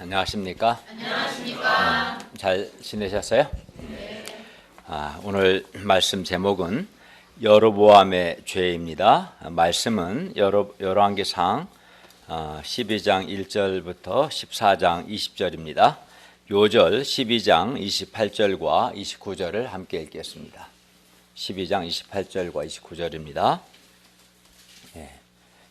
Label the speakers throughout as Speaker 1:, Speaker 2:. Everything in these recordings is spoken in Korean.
Speaker 1: 안녕하십니까?
Speaker 2: 안녕하십니까?
Speaker 1: 잘 지내셨어요? 오늘 말씀 제목은 여로보암의 죄입니다. 말씀은 열왕기상 12장 1절부터 14장 20절입니다. 요절 12장 28절과 29절을 함께 읽겠습니다. 12장 28절과 29절입니다.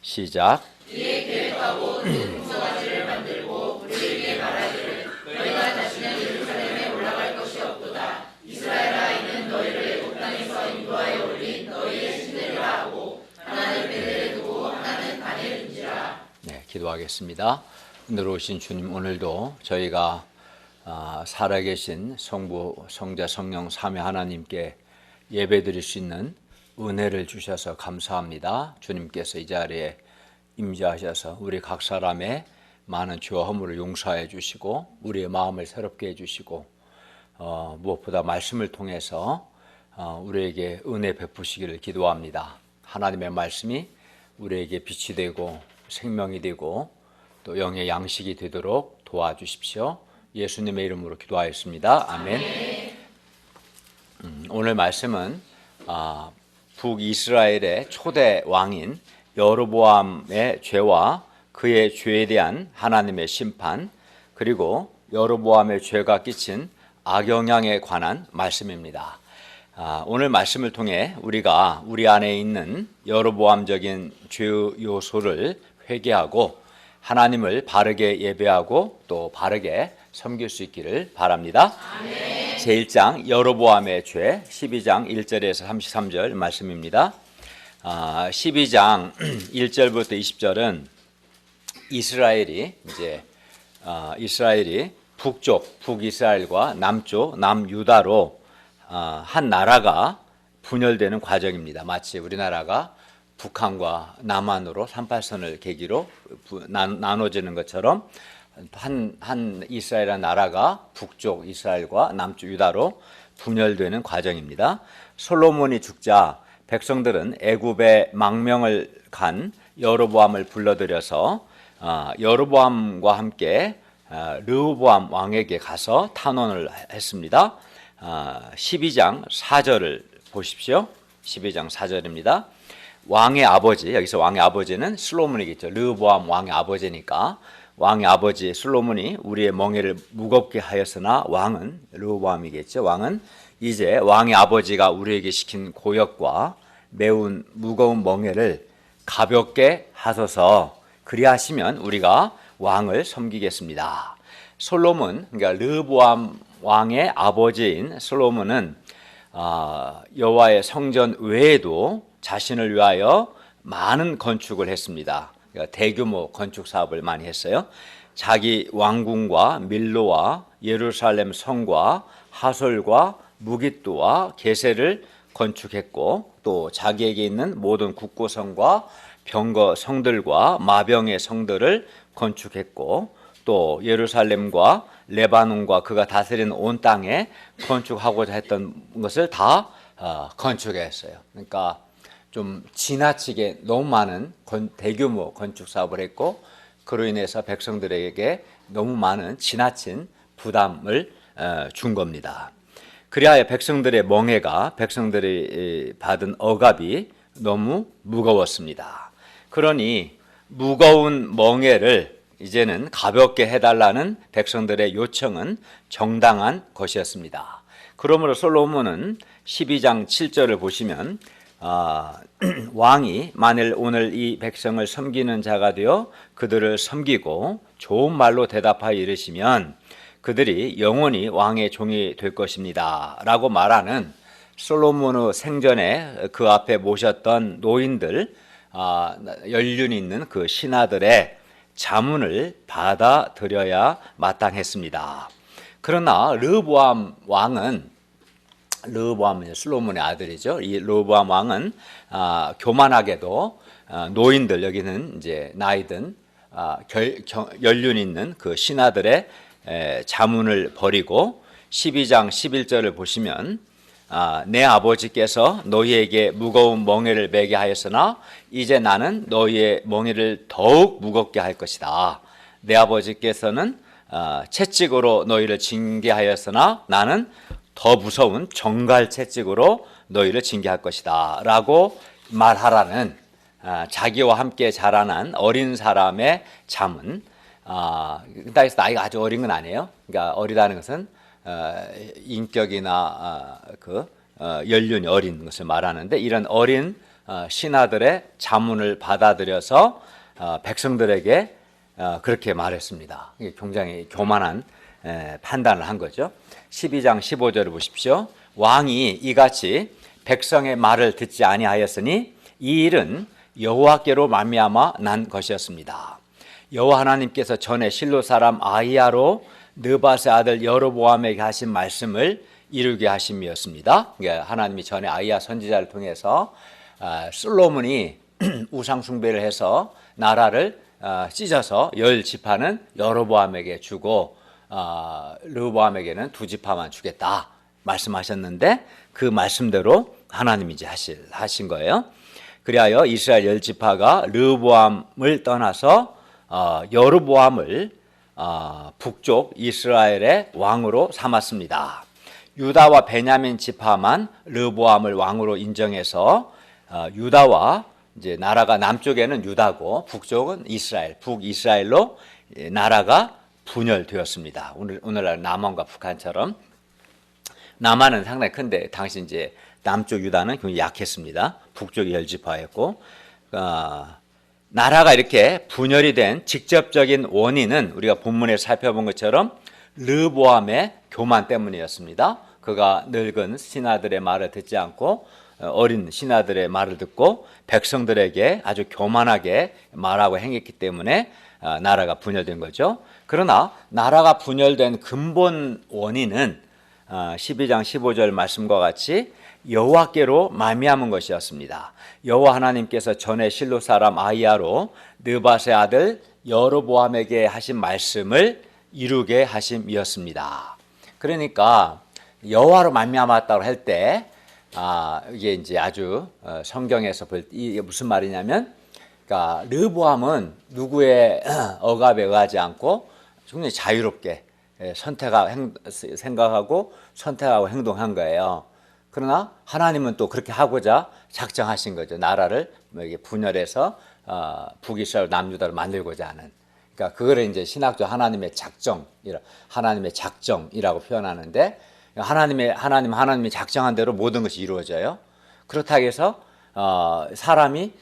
Speaker 1: 시작.
Speaker 2: 이에 계획하고 동서가지를 만들고 우리에게 말하기를 너희가 다시는 예루살렘에 올라갈 것이 없도다. 이스라엘아, 이는 너희를 애굽 땅에서 인도하여 올린 너희의 신들이라 하고 하나는 베델에 두고 하나는 단에 둔지라.
Speaker 1: 기도하겠습니다. 오늘 오신 주님, 오늘도 저희가 살아계신 성부, 성자, 성령 삼위 하나님께 예배드릴 수 있는 은혜를 주셔서 감사합니다. 주님께서 이 자리에 임재하셔서 우리 각 사람의 많은 죄와 허물을 용서해 주시고 우리의 마음을 새롭게 해주시고 무엇보다 말씀을 통해서 우리에게 은혜 베푸시기를 기도합니다. 하나님의 말씀이 우리에게 빛이 되고 생명이 되고 또 영의 양식이 되도록 도와주십시오. 예수님의 이름으로 기도하였습니다. 아멘. 오늘 말씀은 북이스라엘의 초대 왕인 여로보암의 죄와 그의 죄에 대한 하나님의 심판, 그리고 여로보암의 죄가 끼친 악영향에 관한 말씀입니다. 오늘 말씀을 통해 우리가 우리 안에 있는 여로보암적인 죄 요소를 회개하고 하나님을 바르게 예배하고 또 바르게 섬길 수 있기를 바랍니다.
Speaker 2: 아멘.
Speaker 1: 제1장 여로보암의 죄 12장 1절에서 33절 말씀입니다. 12장 1절부터 20절은 이스라엘이 북쪽 북이스라엘과 남쪽 남유다로 한 나라가 분열되는 과정입니다. 마치 우리나라가 북한과 남한으로 38선을 계기로 나눠지는 것처럼 한 이스라엘이라는 나라가 북쪽 이스라엘과 남쪽 유다로 분열되는 과정입니다. 솔로몬이 죽자 백성들은 애굽의 망명을 간 여로보암을 불러들여서 여로보암과 함께 르호보암 왕에게 가서 탄원을 했습니다. 12장 4절을 보십시오. 12장 4절입니다. 왕의 아버지, 여기서 왕의 아버지는 솔로몬이겠죠. 르호보암 왕의 아버지니까 왕의 아버지 솔로몬이 우리의 멍에를 무겁게 하였으나 왕은 르호보암이겠죠. 왕은 이제 왕의 아버지가 우리에게 시킨 고역과 매운 무거운 멍에를 가볍게 하소서, 그리하시면 우리가 왕을 섬기겠습니다. 솔로몬, 그러니까 르호보암 왕의 아버지인 솔로몬은 여호와의 성전 외에도 자신을 위하여 많은 건축을 했습니다. 그러니까 대규모 건축 사업을 많이 했어요. 자기 왕궁과 밀로와 예루살렘 성과 하솔과 무깃도와 게셀을 건축했고 또 자기에게 있는 모든 국고성과 병거 성들과 마병의 성들을 건축했고 또 예루살렘과 레바논과 그가 다스리는 온 땅에 건축하고자 했던 것을 다 건축했어요. 그러니까 좀 지나치게 너무 많은 대규모 건축 사업을 했고 그로 인해서 백성들에게 너무 많은 지나친 부담을 준 겁니다. 그리하여 백성들의 멍에가, 백성들이 받은 억압이 너무 무거웠습니다. 그러니 무거운 멍에를 이제는 가볍게 해달라는 백성들의 요청은 정당한 것이었습니다. 그러므로 솔로몬은 12장 7절을 보시면 왕이 만일 오늘 이 백성을 섬기는 자가 되어 그들을 섬기고 좋은 말로 대답하여 이르시면 그들이 영원히 왕의 종이 될 것입니다 라고 말하는 솔로몬의 생전에 그 앞에 모셨던 노인들, 연륜 있는 그 신하들의 자문을 받아들여야 마땅했습니다. 그러나 르호보암 왕은, 르호보암은 솔로몬의 아들이죠. 이 르호보암 왕은 교만하게도 노인들, 여기는 이제 나이든 연륜 있는 그 신하들의 자문을 버리고 12장 11절을 보시면 내 아버지께서 너희에게 무거운 멍에를 매게 하였으나 이제 나는 너희의 멍에를 더욱 무겁게 할 것이다. 내 아버지께서는 채찍으로 너희를 징계하였으나 나는 더 무서운 정갈 채찍으로 너희를 징계할 것이다 라고 말하라는 자기와 함께 자라난 어린 사람의 잠은 그 땅에서 나이가 아주 어린 건 아니에요. 그러니까 어리다는 것은 인격이나 연륜이 어린 것을 말하는데 이런 어린 신하들의 자문을 받아들여서 백성들에게 그렇게 말했습니다. 이게 굉장히 교만한 판단을 한 거죠. 12장 15절을 보십시오. 왕이 이같이 백성의 말을 듣지 아니하였으니 이 일은 여호와께로 말미암아 난 것이었습니다. 여호와 하나님께서 전에 실로 사람 아히야로 느밧의 아들 여로보암에게 하신 말씀을 이루게 하심이었습니다. 하나님이 전에 아히야 선지자를 통해서 솔로몬이 우상 숭배를 해서 나라를 찢어서 10지파는 여로보암에게 주고 르호보암에게는 2지파만 주겠다 말씀하셨는데 그 말씀대로 하나님이 이제 하신 거예요. 그리하여 이스라엘 10지파가 르호보암을 떠나서 여로보암을 북쪽 이스라엘의 왕으로 삼았습니다. 유다와 베냐민 지파만 르호보암을 왕으로 인정해서 유다와 이제 나라가 남쪽에는 유다고 북쪽은 이스라엘, 북이스라엘로 나라가 분열되었습니다. 오늘날 남한과 북한처럼 남한은 상당히 큰데 당시 이제 남쪽 유다는 굉장히 약했습니다. 북쪽이 10지파였고 나라가 이렇게 분열이 된 직접적인 원인은 우리가 본문에 살펴본 것처럼 르호보암의 교만 때문이었습니다. 그가 늙은 신하들의 말을 듣지 않고 어린 신하들의 말을 듣고 백성들에게 아주 교만하게 말하고 행했기 때문에 나라가 분열된 거죠. 그러나 나라가 분열된 근본 원인은 12장 15절 말씀과 같이 여호와께로 말미암은 것이었습니다. 여호와 하나님께서 전에 실로 사람 아히야로 느밧의 아들 여로보암에게 하신 말씀을 이루게 하심이었습니다. 그러니까 여호와로 말미암았다고 할 때 이게 이제 아주 성경에서 볼 때 이게 무슨 말이냐면, 그러니까 르호보암은 누구의 억압에 의하지 않고 굉장히 자유롭게 생각하고 선택하고 행동한 거예요. 그러나 하나님은 또 그렇게 하고자 작정하신 거죠. 나라를 분열해서 북이스라엘 남유다를 만들고자 하는. 그러니까 그거를 이제 신학적 하나님의 작정이라고 표현하는데, 하나님이 작정한 대로 모든 것이 이루어져요. 그렇다고 해서 사람이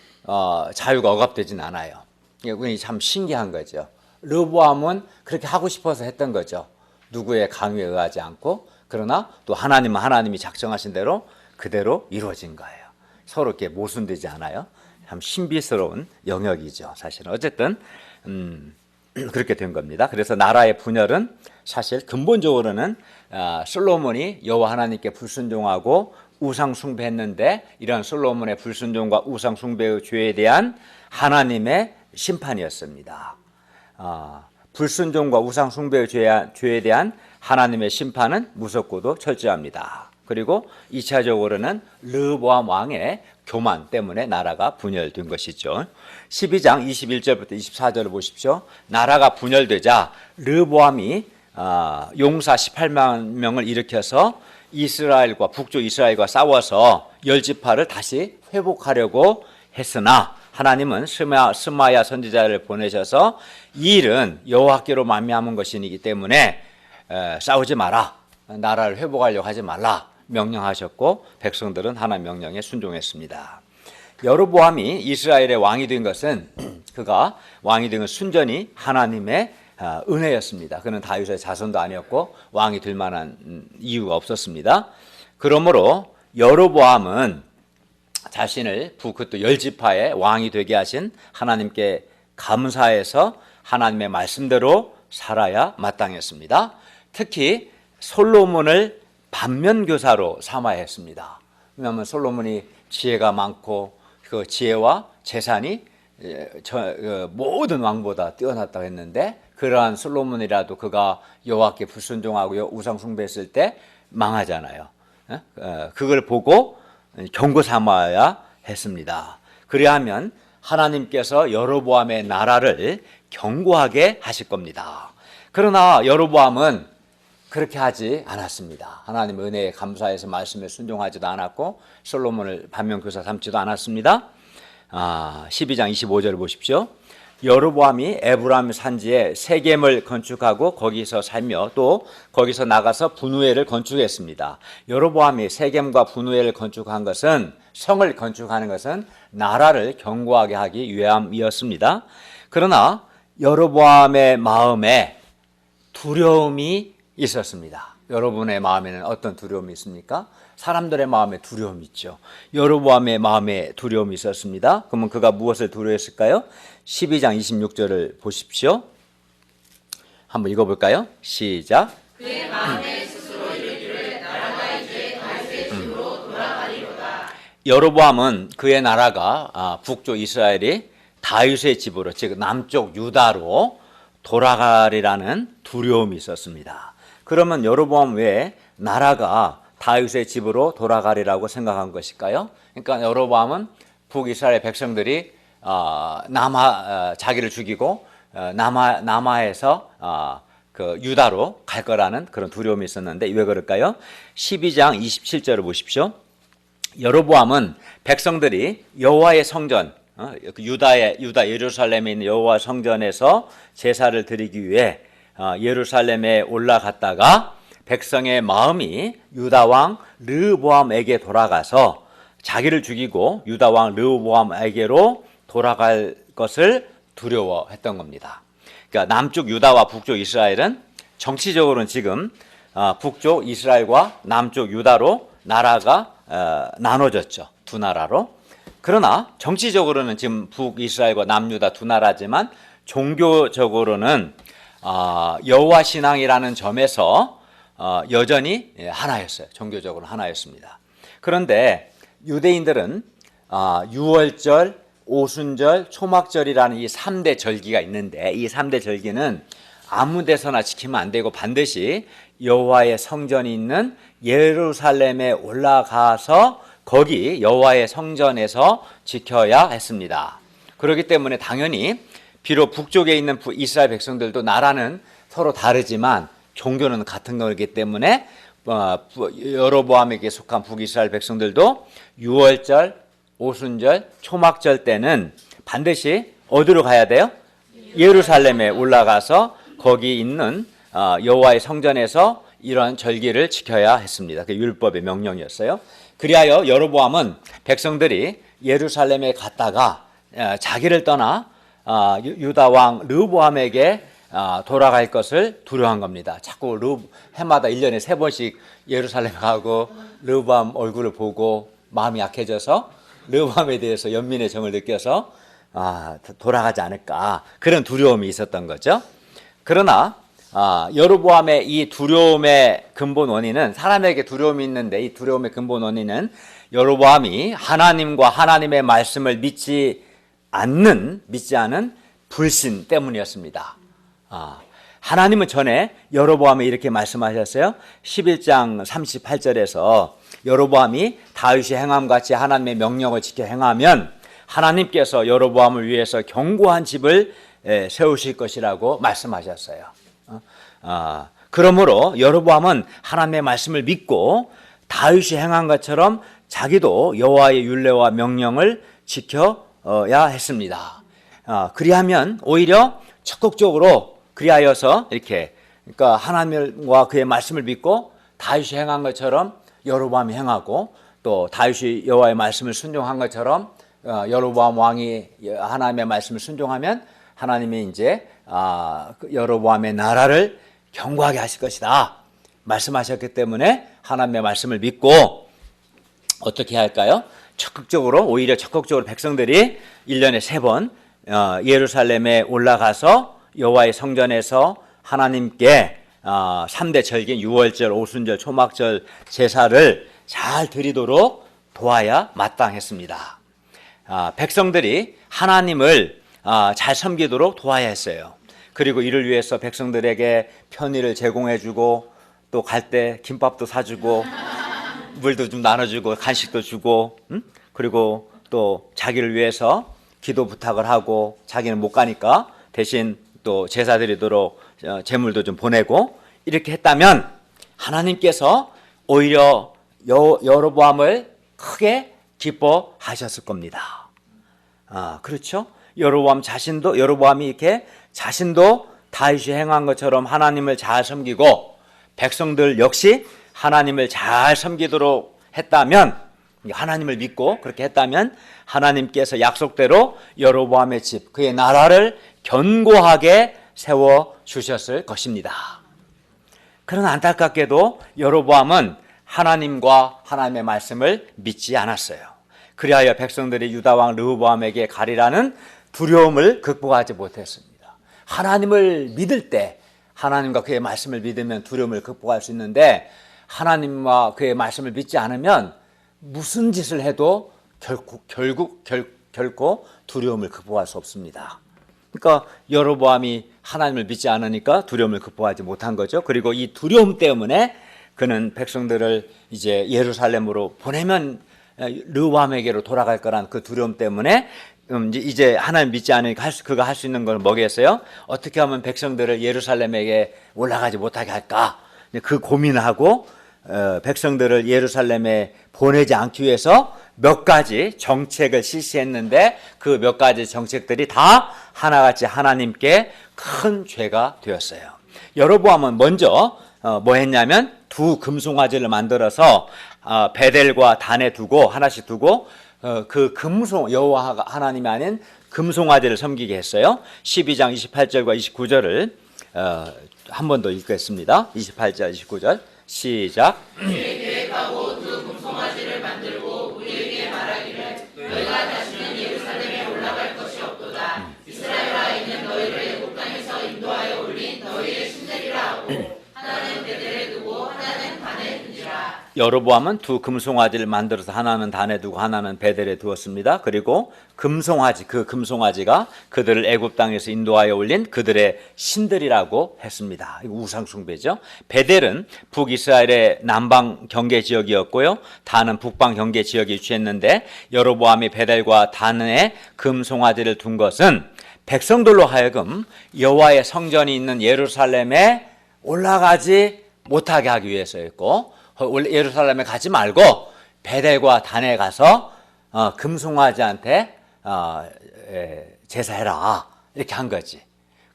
Speaker 1: 자유가 억압되진 않아요. 이게 참 신기한 거죠. 르호보암은 그렇게 하고 싶어서 했던 거죠. 누구의 강요에 의하지 않고. 그러나 또 하나님이 작정하신 대로 그대로 이루어진 거예요. 서로 이렇게 모순되지 않아요. 참 신비스러운 영역이죠. 사실은 어쨌든 그렇게 된 겁니다. 그래서 나라의 분열은 사실 근본적으로는 솔로몬이 여호와 하나님께 불순종하고 우상 숭배했는데, 이런 솔로몬의 불순종과 우상 숭배의 죄에 대한 하나님의 심판이었습니다. 불순종과 우상 숭배의 죄에 대한 하나님의 심판은 무섭고도 철저합니다. 그리고 2차적으로는 르호보암 왕의 교만 때문에 나라가 분열된 것이죠. 12장 21절부터 24절을 보십시오. 나라가 분열되자 르호보암이 용사 18만 명을 일으켜서 이스라엘과 북쪽 이스라엘과 싸워서 10지파를 다시 회복하려고 했으나 하나님은 스마야 선지자를 보내셔서 이 일은 여호와께로 말미암은 것이기 때문에 싸우지 마라, 나라를 회복하려고 하지 말라 명령하셨고, 백성들은 하나님 명령에 순종했습니다. 여로보암이 이스라엘의 왕이 된 것은 그가 왕이 된 건 순전히 하나님의 은혜였습니다. 그는 다윗의 자손도 아니었고 왕이 될 만한 이유가 없었습니다. 그러므로 여로보암은 자신을 그것도 10지파의 왕이 되게 하신 하나님께 감사해서 하나님의 말씀대로 살아야 마땅했습니다. 특히 솔로몬을 반면교사로 삼아야 했습니다. 왜냐하면 솔로몬이 지혜가 많고 그 지혜와 재산이 모든 왕보다 뛰어났다고 했는데, 그러한 솔로몬이라도 그가 여호와께 불순종하고 우상 숭배했을 때 망하잖아요. 그걸 보고 경고 삼아야 했습니다. 그리하면 하나님께서 여로보암의 나라를 견고하게 하실 겁니다. 그러나 여로보암은 그렇게 하지 않았습니다. 하나님 은혜에 감사해서 말씀에 순종하지도 않았고 솔로몬을 반면교사 삼지도 않았습니다. 12장 25절을 보십시오. 여로보암이 에브라임 산지에 세겜을 건축하고 거기서 살며 또 거기서 나가서 분우엘을 건축했습니다. 여로보암이 세겜과 분우엘을 건축한 것은, 성을 건축하는 것은 나라를 견고하게 하기 위함이었습니다. 그러나 여로보암의 마음에 두려움이 있었습니다. 여러분의 마음에는 어떤 두려움이 있습니까? 사람들의 마음에 두려움이 있죠. 여로보암의 마음에 두려움이 있었습니다. 그러면 그가 무엇을 두려워했을까요? 12장 26절을 보십시오. 한번 읽어볼까요? 시작.
Speaker 2: 그의 마음에 스스로 이르기를 나라가 이제 다윗의 집으로 돌아가리로다.
Speaker 1: 여로보암은 그의 나라가 북쪽 이스라엘이 다윗의 집으로, 즉 남쪽 유다로 돌아가리라는 두려움이 있었습니다. 그러면 여로보암 왜 나라가 다윗의 집으로 돌아가리라고 생각한 것일까요? 그러니까 여로보암은 북이스라엘 백성들이 자기를 죽이고 남하에서 그 유다로 갈 거라는 그런 두려움이 있었는데 왜 그럴까요? 12장 27절을 보십시오. 여로보암은 백성들이 여호와의 성전, 유다 예루살렘에 있는 여호와 성전에서 제사를 드리기 위해 예루살렘에 올라갔다가 백성의 마음이 유다 왕 르호보암에게 돌아가서 자기를 죽이고 유다 왕 르호보암에게로 돌아갈 것을 두려워했던 겁니다. 그러니까 남쪽 유다와 북쪽 이스라엘은 정치적으로는 지금 북쪽 이스라엘과 남쪽 유다로 나라가 나눠졌죠. 두 나라로. 그러나 정치적으로는 지금 북이스라엘과 남유다 두 나라지만 종교적으로는 여호와 신앙이라는 점에서 여전히 하나였어요. 종교적으로 하나였습니다. 그런데 유대인들은 유월절, 오순절, 초막절이라는 이 3대 절기가 있는데 이 3대 절기는 아무 데서나 지키면 안 되고 반드시 여호와의 성전이 있는 예루살렘에 올라가서 거기 여호와의 성전에서 지켜야 했습니다. 그렇기 때문에 당연히 비록 북쪽에 있는 이스라엘 백성들도 나라는 서로 다르지만 종교는 같은 거기 때문에 여로보암에게 속한 북이스라엘 백성들도 유월절, 오순절, 초막절 때는 반드시 어디로 가야 돼요? 예루살렘에 올라가서 거기 있는 여호와의 성전에서 이러한 절기를 지켜야 했습니다. 그게 율법의 명령이었어요. 그리하여 여로보암은 백성들이 예루살렘에 갔다가 자기를 떠나 유다 왕 르호보암에게 돌아갈 것을 두려워한 겁니다. 자꾸 해마다 1년에 3번씩 예루살렘 가고 르호보암 얼굴을 보고 마음이 약해져서 르호보암에 대해서 연민의 정을 느껴서 돌아가지 않을까 그런 두려움이 있었던 거죠. 그러나 여로보암의 이 두려움의 근본 원인은, 사람에게 두려움이 있는데 이 두려움의 근본 원인은 여로보암이 하나님과 하나님의 말씀을 믿지 않는 불신 때문이었습니다. 하나님은 전에 여로보암에 이렇게 말씀하셨어요. 11장 38절에서 여로보암이 다윗이 행함같이 하나님의 명령을 지켜 행하면 하나님께서 여로보암을 위해서 견고한 집을 세우실 것이라고 말씀하셨어요. 그러므로 여로보암은 하나님의 말씀을 믿고 다윗이 행한 것처럼 자기도 여호와의 율례와 명령을 지켜야 했습니다. 그리하면 오히려 적극적으로 그리하여서 이렇게, 그러니까 하나님과 그의 말씀을 믿고 다윗이 행한 것처럼 여로보암이 행하고 또 다윗이 여호와의 말씀을 순종한 것처럼 여로보암 왕이 하나님의 말씀을 순종하면 하나님이 이제 여로보암의 나라를 견고하게 하실 것이다 말씀하셨기 때문에 하나님의 말씀을 믿고 어떻게 할까요? 오히려 적극적으로 백성들이 1년에 3번 예루살렘에 올라가서 여호와의 성전에서 하나님께 3대 절기인 유월절, 오순절, 초막절 제사를 잘 드리도록 도와야 마땅했습니다. 백성들이 하나님을 잘 섬기도록 도와야 했어요. 그리고 이를 위해서 백성들에게 편의를 제공해주고 또 갈 때 김밥도 사주고 물도 좀 나눠주고 간식도 주고 그리고 또 자기를 위해서 기도 부탁을 하고 자기는 못 가니까 대신 또 제사 드리도록 제물도 좀 보내고 이렇게 했다면 하나님께서 오히려 여로보암을 크게 기뻐하셨을 겁니다. 그렇죠? 여로보암이 이렇게 자신도 다윗이 행한 것처럼 하나님을 잘 섬기고 백성들 역시 하나님을 잘 섬기도록 했다면, 하나님을 믿고 그렇게 했다면 하나님께서 약속대로 여로보암의 집, 그의 나라를 견고하게 세워주셨을 것입니다. 그러나 안타깝게도 여로보암은 하나님과 하나님의 말씀을 믿지 않았어요. 그리하여 백성들이 유다왕 르호보암에게 가리라는 두려움을 극복하지 못했습니다. 하나님을 믿을 때, 하나님과 그의 말씀을 믿으면 두려움을 극복할 수 있는데, 하나님과 그의 말씀을 믿지 않으면 무슨 짓을 해도 결코 두려움을 극복할 수 없습니다. 그러니까 여로보암이 하나님을 믿지 않으니까 두려움을 극복하지 못한 거죠. 그리고 이 두려움 때문에 그는 백성들을 이제 예루살렘으로 보내면 르호보암에게로 돌아갈 거란 그 두려움 때문에 이제 하나님 믿지 않으니까 그가 할 수 있는 건 뭐겠어요? 어떻게 하면 백성들을 예루살렘에게 올라가지 못하게 할까? 그 고민을 하고 백성들을 예루살렘에 보내지 않기 위해서 몇 가지 정책을 실시했는데 그 몇 가지 정책들이 다 하나같이 하나님께 큰 죄가 되었어요. 여로보암은 먼저 뭐 했냐면 두 금송아지를 만들어서 베델과 단에 두고 하나씩 두고 그 여호와 하나님이 아닌 금송아지를 섬기게 했어요. 12장 28절과 29절을 한 번 더 읽겠습니다. 28절 29절 시작.
Speaker 2: 계획하고 두 금송아지를 만들고 우리에게 말하기를 너희가 다시는 예루살렘에 올라갈 것이 없도다. 이스라엘아 있는 너희를 애굽 땅에서 인도하여 올린 너희의 신들이라 하고 하나는 베델에 두고 하나는 단에 둔지라.
Speaker 1: 여로보암은 두 금송아지를 만들어서 하나는 단에 두고 하나는 베델에 두었습니다. 그리고 그 금송아지가 그들을 애굽 땅에서 인도하여 올린 그들의 신들이라고 했습니다. 이거 우상 숭배죠. 베델은 북이스라엘의 남방 경계 지역이었고요. 단은 북방 경계 지역에 위치했는데 여로보암이 베델과 단에 금송아지를 둔 것은 백성들로 하여금 여호와의 성전이 있는 예루살렘에 올라가지 못하게 하기 위해서였고, 예루살렘에 가지 말고 베델과 단에 가서 금송아지한테 제사해라 이렇게 한 거지.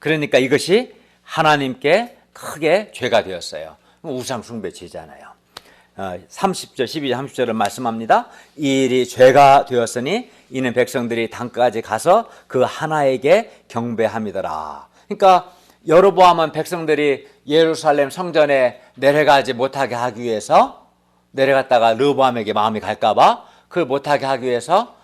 Speaker 1: 그러니까 이것이 하나님께 크게 죄가 되었어요. 우상 숭배죄잖아요. 30절 12절 30절은 말씀합니다. 이 일이 죄가 되었으니 이는 백성들이 단까지 가서 그 하나에게 경배함이더라. 그러니까 여로보암은 백성들이 예루살렘 성전에 내려가지 못하게 하기 위해서, 내려갔다가 르호보암에게 마음이 갈까봐 그걸 못하게 하기 위해서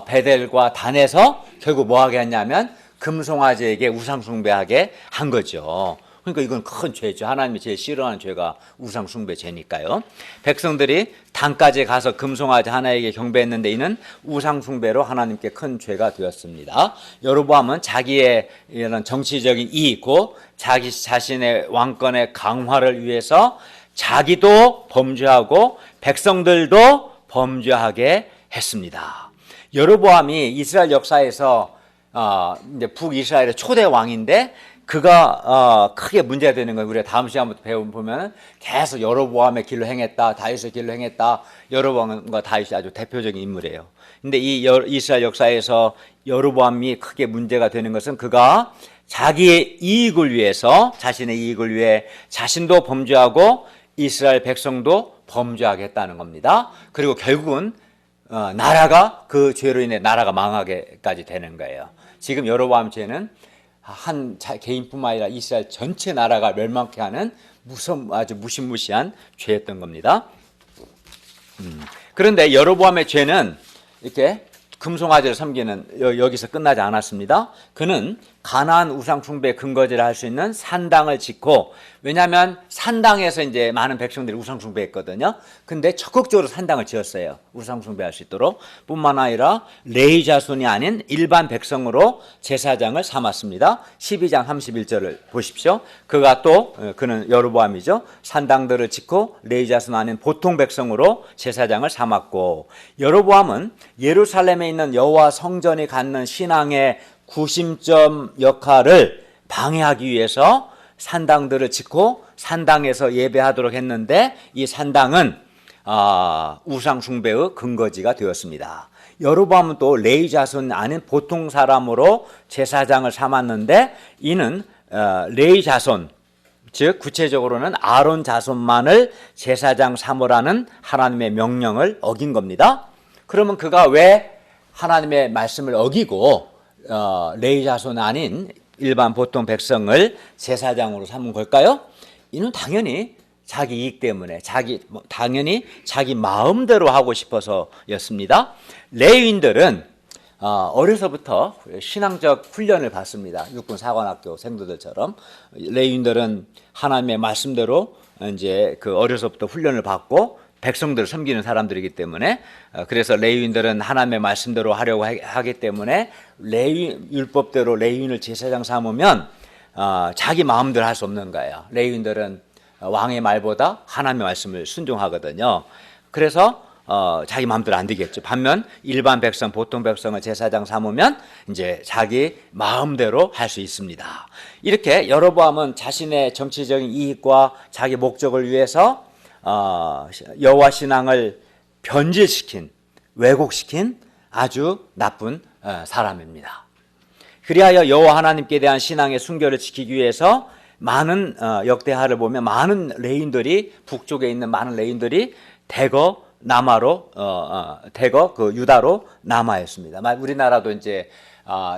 Speaker 1: 베델과 단에서 결국 뭐하게 했냐면 금송아지에게 우상숭배하게 한 거죠. 그러니까 이건 큰 죄죠. 하나님이 제일 싫어하는 죄가 우상숭배 죄니까요. 백성들이 단까지 가서 금송아지 하나에게 경배했는데 이는 우상숭배로 하나님께 큰 죄가 되었습니다. 여로보암은 자기의 이런 정치적인 이익고 자기 자신의 왕권의 강화를 위해서 자기도 범죄하고 백성들도 범죄하게 했습니다. 여로보암이 이스라엘 역사에서 이제 북이스라엘의 초대 왕인데 그가 크게 문제가 되는 건 우리가 다음 시간부터 배워보면 계속 여로보암의 길로 행했다, 다윗의 길로 행했다. 여로보암과 다윗이 아주 대표적인 인물이에요. 근데 이 이스라엘 역사에서 여로보암이 크게 문제가 되는 것은 그가 자기의 이익을 위해서, 자신의 이익을 위해 자신도 범죄하고 이스라엘 백성도 범죄하게 했다는 겁니다. 그리고 결국은 나라가 그 죄로 인해 나라가 망하게까지 되는 거예요. 지금 여로보암 죄는 한 개인뿐만 아니라 이스라엘 전체 나라가 멸망케 하는 아주 무시무시한 죄였던 겁니다. 그런데 여로보암의 죄는 이렇게 금송아지를 섬기는 여기서 끝나지 않았습니다. 그는 가나안 우상 숭배 근거지를 할 수 있는 산당을 짓고, 왜냐하면 산당에서 이제 많은 백성들이 우상 숭배했거든요. 근데 적극적으로 산당을 지었어요. 우상 숭배할 수 있도록. 뿐만 아니라 레위 자손이 아닌 일반 백성으로 제사장을 삼았습니다. 12장 31절을 보십시오. 그는 여로보암이죠. 산당들을 짓고 레위 자손 아닌 보통 백성으로 제사장을 삼았고, 여로보암은 예루살렘에 있는 여호와 성전이 갖는 신앙의 구심점 역할을 방해하기 위해서 산당들을 짓고 산당에서 예배하도록 했는데 이 산당은 우상 숭배의 근거지가 되었습니다. 여로보암은 또 레위 자손 아닌 보통 사람으로 제사장을 삼았는데 이는 레위 자손, 즉 구체적으로는 아론 자손만을 제사장 삼으라는 하나님의 명령을 어긴 겁니다. 그러면 그가 왜 하나님의 말씀을 어기고 레위 자손 아닌 일반 보통 백성을 제사장으로 삼은 걸까요? 이는 당연히 자기 이익 때문에 당연히 자기 마음대로 하고 싶어서였습니다. 레위인들은 어려서부터 신앙적 훈련을 받습니다. 육군 사관학교 생도들처럼 레위인들은 하나님의 말씀대로 이제 그 어려서부터 훈련을 받고 백성들을 섬기는 사람들이기 때문에 그래서 레위인들은 하나님의 말씀대로 하려고 하기 때문에 율법대로 레위인을 제사장 삼으면 자기 마음대로 할 수 없는 거예요. 레위인들은 왕의 말보다 하나님의 말씀을 순종하거든요. 그래서 자기 마음대로 안 되겠죠. 반면 일반 백성, 보통 백성을 제사장 삼으면 이제 자기 마음대로 할 수 있습니다. 이렇게 여로보암은 자신의 정치적인 이익과 자기 목적을 위해서 여호와 신앙을 변질시킨, 왜곡시킨 아주 나쁜 사람입니다. 그리하여 여호와 하나님께 대한 신앙의 순결을 지키기 위해서 많은 역대하를 보면 많은 레위인들이 북쪽에 있는 많은 레위인들이 대거 남아로 대거 그 유다로 남아였습니다. 우리나라도 이제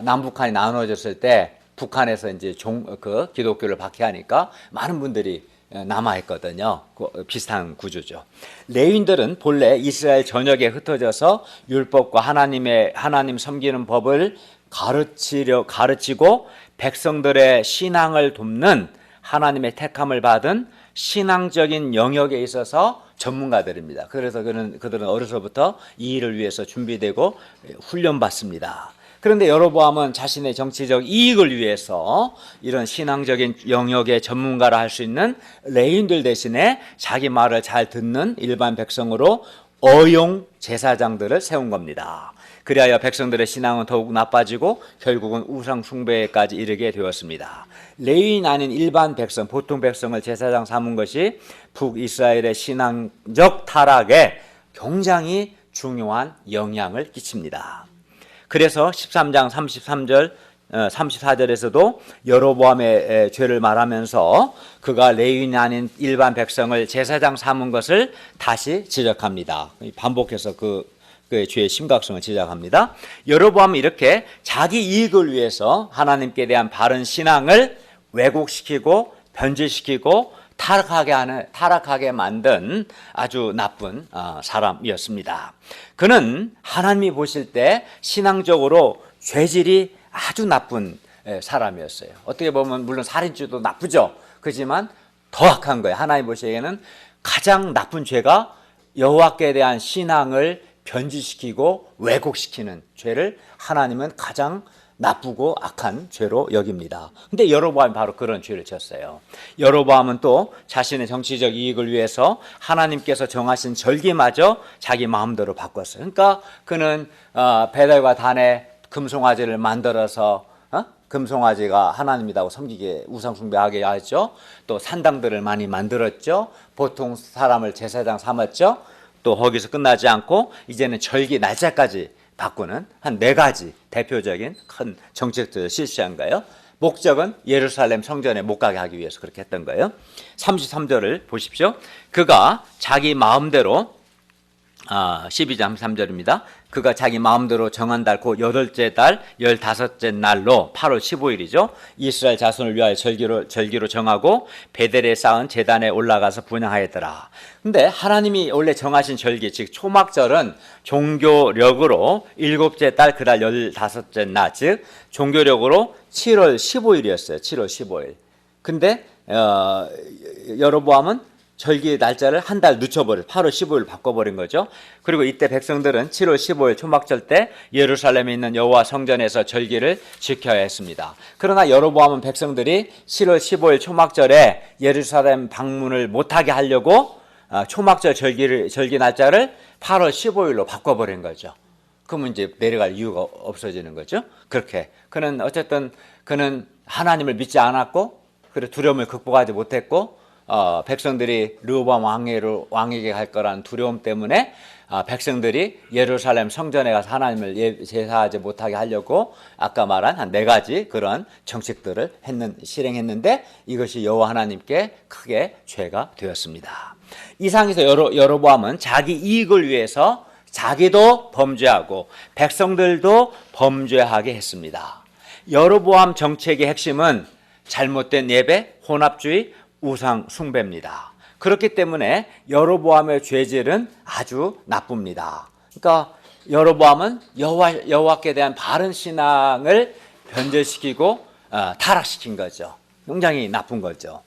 Speaker 1: 남북한이 나눠졌을 때 북한에서 이제 그 기독교를 박해하니까 많은 분들이 남아있거든요. 비슷한 구조죠. 레위인들은 본래 이스라엘 전역에 흩어져서 율법과 하나님 섬기는 법을 가르치고 백성들의 신앙을 돕는 하나님의 택함을 받은 신앙적인 영역에 있어서 전문가들입니다. 그래서 그들은 어려서부터 이 일을 위해서 준비되고 훈련받습니다. 그런데 여로보암은 자신의 정치적 이익을 위해서 이런 신앙적인 영역의 전문가라 할 수 있는 레위인들 대신에 자기 말을 잘 듣는 일반 백성으로 어용 제사장들을 세운 겁니다. 그리하여 백성들의 신앙은 더욱 나빠지고 결국은 우상 숭배까지 이르게 되었습니다. 레위인 아닌 일반 백성, 보통 백성을 제사장 삼은 것이 북이스라엘의 신앙적 타락에 굉장히 중요한 영향을 끼칩니다. 그래서 13장 33절 34절에서도 여로보암의 죄를 말하면서 그가 레위인이 아닌 일반 백성을 제사장 삼은 것을 다시 지적합니다. 반복해서 그의 죄의 심각성을 지적합니다. 여로보암은 이렇게 자기 이익을 위해서 하나님께 대한 바른 신앙을 왜곡시키고 변질시키고 타락하게 만든 아주 나쁜 사람이었습니다. 그는 하나님이 보실 때 신앙적으로 죄질이 아주 나쁜 사람이었어요. 어떻게 보면 물론 살인죄도 나쁘죠. 그렇지만 더 악한 거예요. 하나님 보시기에는 가장 나쁜 죄가 여호와께 대한 신앙을 변질시키고 왜곡시키는 죄를 하나님은 가장 나쁘고 악한 죄로 여깁니다. 근데 여로보암이 바로 그런 죄를 졌어요. 여로보암은 또 자신의 정치적 이익을 위해서 하나님께서 정하신 절기마저 자기 마음대로 바꿨어요. 그러니까 그는 베델과 단에 금송아지를 만들어서 금송아지가 하나님이라고 섬기게 우상 숭배하게 하죠. 또 산당들을 많이 만들었죠. 보통 사람을 제사장 삼았죠. 또 거기서 끝나지 않고 이제는 절기 날짜까지 바꾸는 한 4가지 대표적인 큰 정책들을 실시한 거예요. 목적은 예루살렘 성전에 못 가게 하기 위해서 그렇게 했던 거예요. 33절을 보십시오. 그가 자기 마음대로 12장 3절입니다. 그가 자기 마음대로 정한 달 곧 8째 달 15째 날로 8월 15일이죠. 이스라엘 자손을 위하여 절기로 정하고 베델에 쌓은 제단에 올라가서 분향하였더라. 근데 하나님이 원래 정하신 절기, 즉 초막절은 종교력으로 7째 달 그달 15째 날, 즉 종교력으로 7월 15일이었어요. 7월 15일. 근데 여로보암은 절기 날짜를 한 달 늦춰버려 8월 15일 바꿔버린 거죠. 그리고 이때 백성들은 7월 15일 초막절 때 예루살렘에 있는 여호와 성전에서 절기를 지켜야 했습니다. 그러나 여로보암은 백성들이 7월 15일 초막절에 예루살렘 방문을 못하게 하려고 초막절 절기 날짜를 8월 15일로 바꿔버린 거죠. 그러면 이제 내려갈 이유가 없어지는 거죠. 그렇게 그는 어쨌든 그는 하나님을 믿지 않았고 그래 두려움을 극복하지 못했고 백성들이 르호보암 왕에게 갈 거라는 두려움 때문에 백성들이 예루살렘 성전에 가서 하나님을 제사하지 못하게 하려고 아까 말한 한 4가지 그런 정책들을 실행했는데 이것이 여호와 하나님께 크게 죄가 되었습니다. 이 상에서 여로보암은 자기 이익을 위해서 자기도 범죄하고 백성들도 범죄하게 했습니다. 여로보암 정책의 핵심은 잘못된 예배, 혼합주의, 우상 숭배입니다. 그렇기 때문에 여로보암의 죄질은 아주 나쁩니다. 그러니까 여로보암은 여호와께 대한 바른 신앙을 변절시키고 타락시킨 거죠. 굉장히 나쁜 거죠.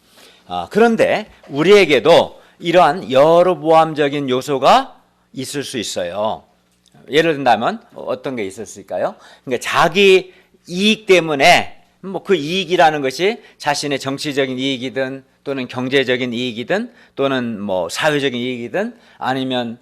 Speaker 1: 그런데 우리에게도 이러한 여로보암적인 요소가 있을 수 있어요. 예를 든다면 어떤 게 있었을까요? 그러니까 자기 이익 때문에 그 이익이라는 것이 자신의 정치적인 이익이든 또는 경제적인 이익이든 또는 사회적인 이익이든 아니면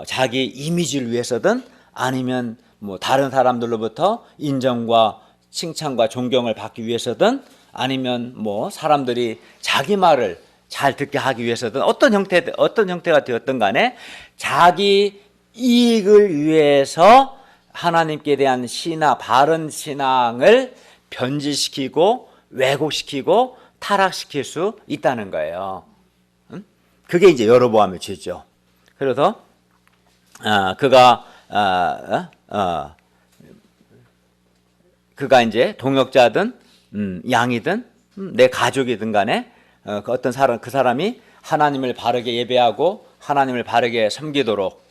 Speaker 1: 자기 이미지를 위해서든 아니면 다른 사람들로부터 인정과 칭찬과 존경을 받기 위해서든 아니면 사람들이 자기 말을 잘 듣게 하기 위해서든 어떤 형태가 되었든 간에 자기 이익을 위해서 하나님께 대한 바른 신앙을 변질시키고 왜곡시키고 타락시킬 수 있다는 거예요. 그게 이제 여로보암의 죄죠. 그래서 그가 이제 동역자든 양이든 내 가족이든 간에 그 사람이 하나님을 바르게 예배하고 하나님을 바르게 섬기도록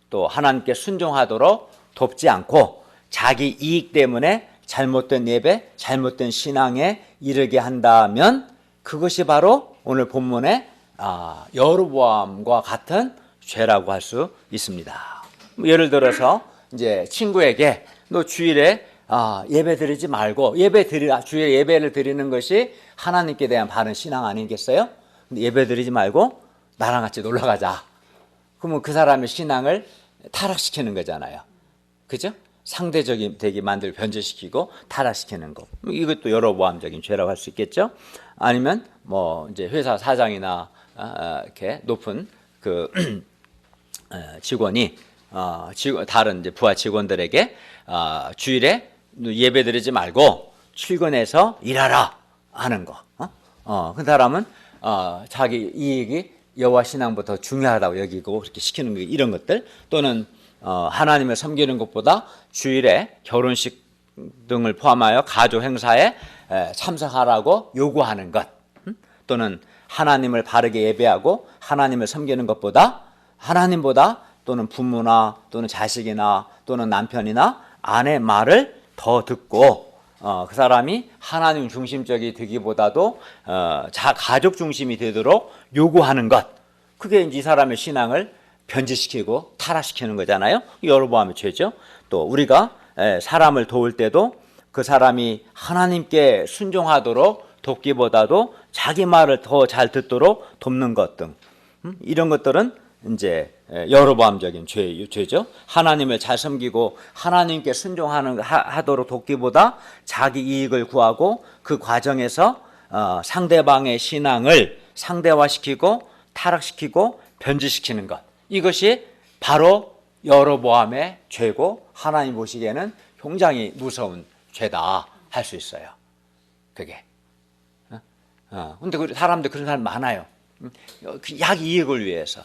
Speaker 1: 또 하나님께 순종하도록 돕지 않고 자기 이익 때문에 잘못된 예배, 잘못된 신앙에 이르게 한다면 그것이 바로 오늘 본문의 여로보암과 같은 죄라고 할 수 있습니다. 예를 들어서 이제 친구에게 너 주일에 예배 드리지 말고 주일에 예배를 드리는 것이 하나님께 대한 바른 신앙 아니겠어요? 근데 예배 드리지 말고 나랑 같이 놀러 가자. 그러면 그 사람의 신앙을 타락시키는 거잖아요. 그죠? 상대적인 되게 변질시키고 타락시키는 거. 이것도 여로보암적인 죄라고 할 수 있겠죠. 아니면 이제 회사 사장이나 이렇게 높은 그 직원이 다른 이제 부하 직원들에게 주일에 예배드리지 말고 출근해서 일하라 하는 거. 그 사람은 자기 이익이 여호와 신앙보다 중요하다고 여기고 그렇게 시키는 거 이런 것들 또는 하나님을 섬기는 것보다 주일에 결혼식 등을 포함하여 가족 행사에 참석하라고 요구하는 것 또는 하나님을 바르게 예배하고 하나님을 섬기는 것보다 하나님보다 또는 부모나 또는 자식이나 또는 남편이나 아내 말을 더 듣고 그 사람이 하나님 중심적이 되기보다도 가족 중심이 되도록 요구하는 것 그게 이제 이 사람의 신앙을 변질시키고 타락시키는 거잖아요. 여로보암의 죄죠. 또 우리가 사람을 도울 때도 그 사람이 하나님께 순종하도록 돕기보다도 자기 말을 더 잘 듣도록 돕는 것 등 이런 것들은 이제 여로보암적인 죄죠. 하나님을 잘 섬기고 하나님께 순종하도록 돕기보다 자기 이익을 구하고 그 과정에서 상대방의 신앙을 상대화시키고 타락시키고 변질시키는 것 이것이 바로 여로보암의 죄고 하나님 보시기에는 굉장히 무서운 죄다 할 수 있어요. 그게. 근데 사람들 그런 사람 많아요. 자기 이익을 위해서.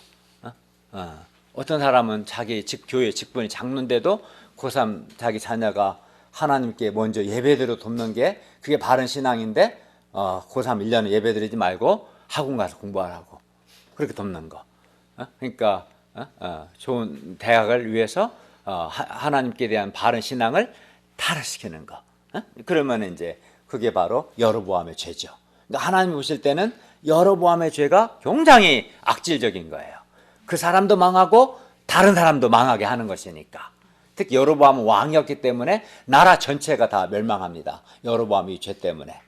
Speaker 1: 어떤 사람은 자기 교회 직분이 작는데도 고3 자기 자녀가 하나님께 먼저 예배드려 돕는 게 그게 바른 신앙인데 고3 1년은 예배드리지 말고 학원 가서 공부하라고 그렇게 돕는 거. 그러니까 좋은 대학을 위해서 하나님께 대한 바른 신앙을 타락시키는 거. 그러면 이제 그게 바로 여로보암의 죄죠. 그러니까 하나님 보실 때는 여로보암의 죄가 굉장히 악질적인 거예요. 그 사람도 망하고 다른 사람도 망하게 하는 것이니까. 특히 여로보암은 왕이었기 때문에 나라 전체가 다 멸망합니다. 여로보암의 죄 때문에.